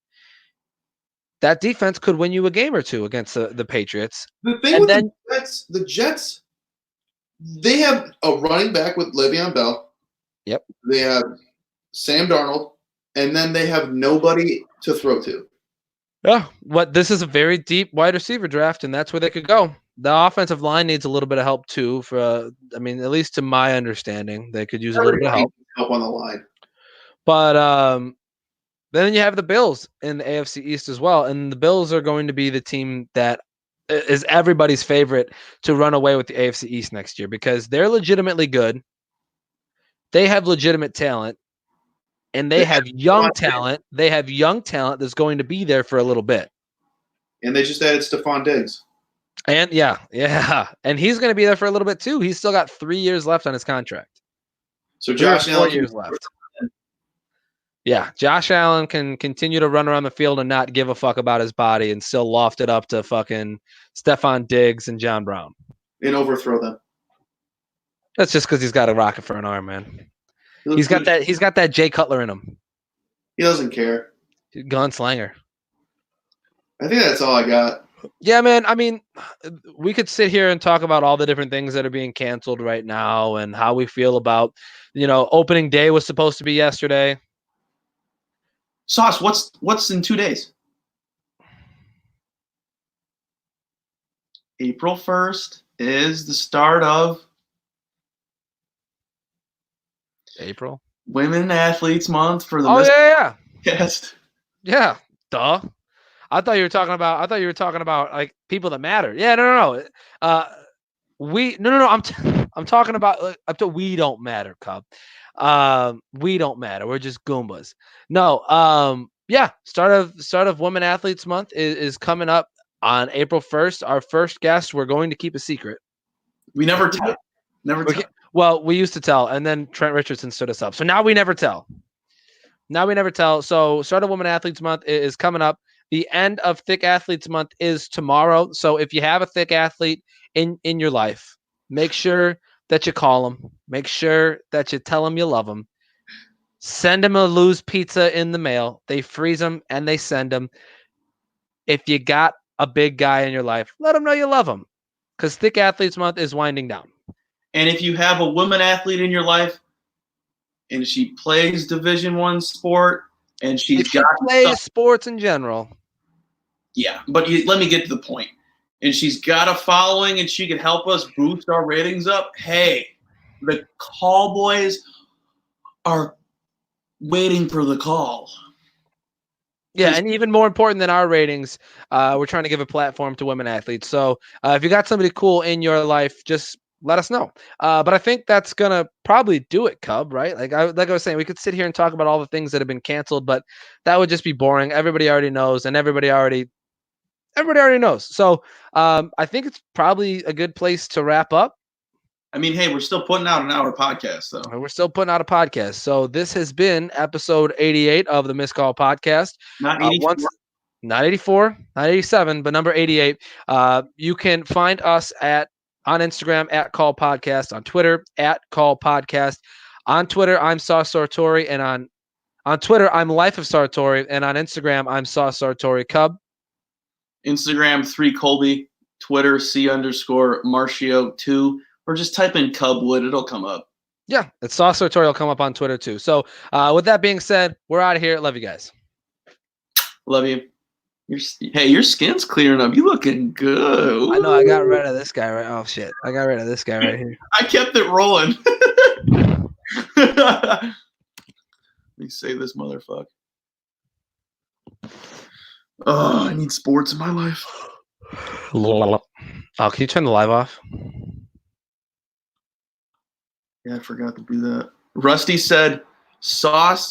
that defense could win you a game or two against the Patriots. The thing with the Jets, they have a running back with Le'Veon Bell. Yep. They have Sam Darnold, and then they have nobody to throw to. Yeah, this is a very deep wide receiver draft, and that's where they could go. The offensive line needs a little bit of help too. At least to my understanding, they could use a little bit of help on the line. But then you have the Bills in the AFC East as well, and the Bills are going to be the team that is everybody's favorite to run away with the AFC East next year because they're legitimately good. They have legitimate talent. And they have young talent. They have young talent that's going to be there for a little bit. And they just added Stephon Diggs. And yeah. And he's going to be there for a little bit too. He's still got 3 years left on his contract. So 3 or Josh 4 Allen years left. Yeah, Josh Allen can continue to run around the field and not give a fuck about his body and still loft it up to fucking Stephon Diggs and John Brown. and overthrow them. That's just because he's got a rocket for an arm, man. He He's got that Jay Cutler in him. He doesn't care. Gunslinger. I think that's all I got. Yeah, man. I mean, we could sit here and talk about all the different things that are being canceled right now and how we feel about, opening day was supposed to be yesterday. Sauce, what's in 2 days? April 1st is the start of April. Women Athletes Month for the yeah. Yes. Yeah. Duh. I thought you were talking about like people that matter. Yeah, no. I'm talking about we don't matter, Cub. We don't matter. We're just Goombas. No. Yeah. Start of Women Athletes Month is coming up on April 1st. Our first guest, we're going to keep a secret. We never tell. Well, we used to tell, and then Trent Richardson stood us up. So now we never tell. So Start of Women Athletes Month is coming up. The end of Thick Athletes Month is tomorrow. So if you have a thick athlete in your life, make sure that you call them. Make sure that you tell them you love them. Send them a Lou's pizza in the mail. They freeze them and they send them. If you got a big guy in your life, let them know you love them, because Thick Athletes Month is winding down. And if you have a woman athlete in your life and she plays Division I sport and she plays sports in general. Yeah, but let me get to the point. And she's got a following and she can help us boost our ratings up. Hey, the call boys are waiting for the call. Yeah, and even more important than our ratings, we're trying to give a platform to women athletes. So if you got somebody cool in your life, just let us know. But I think that's gonna probably do it, Cub. Right? Like I was saying, we could sit here and talk about all the things that have been canceled, but that would just be boring. Everybody already knows, and everybody already knows. So I think it's probably a good place to wrap up. I mean, hey, we're still putting out an hour podcast, though. We're still putting out a podcast. So this has been episode 88 of the Missed Call Podcast. Not 84. Not 84, not 87, but number 88. You can find us on Instagram at Call Podcast, on Twitter at Call Podcast. On Twitter, I'm Sauce Sartori, and on Twitter, I'm Life of Sartori, and on Instagram, I'm Sauce Sartori Cub. Instagram 3 Colby, Twitter C_Marcio2, or just type in Cubwood, it'll come up. Yeah, it's Sauce Sartori will come up on Twitter too. So with that being said, we're out of here. Love you guys. Love you. Your skin's clearing up. You looking good. Ooh. I know. I got rid of this guy right. Oh shit! I got rid of this guy right here. I kept it rolling. Let me save this motherfucker. Oh, I need sports in my life. Oh, can you turn the live off? Yeah, I forgot to do that. Rusty said, Sauce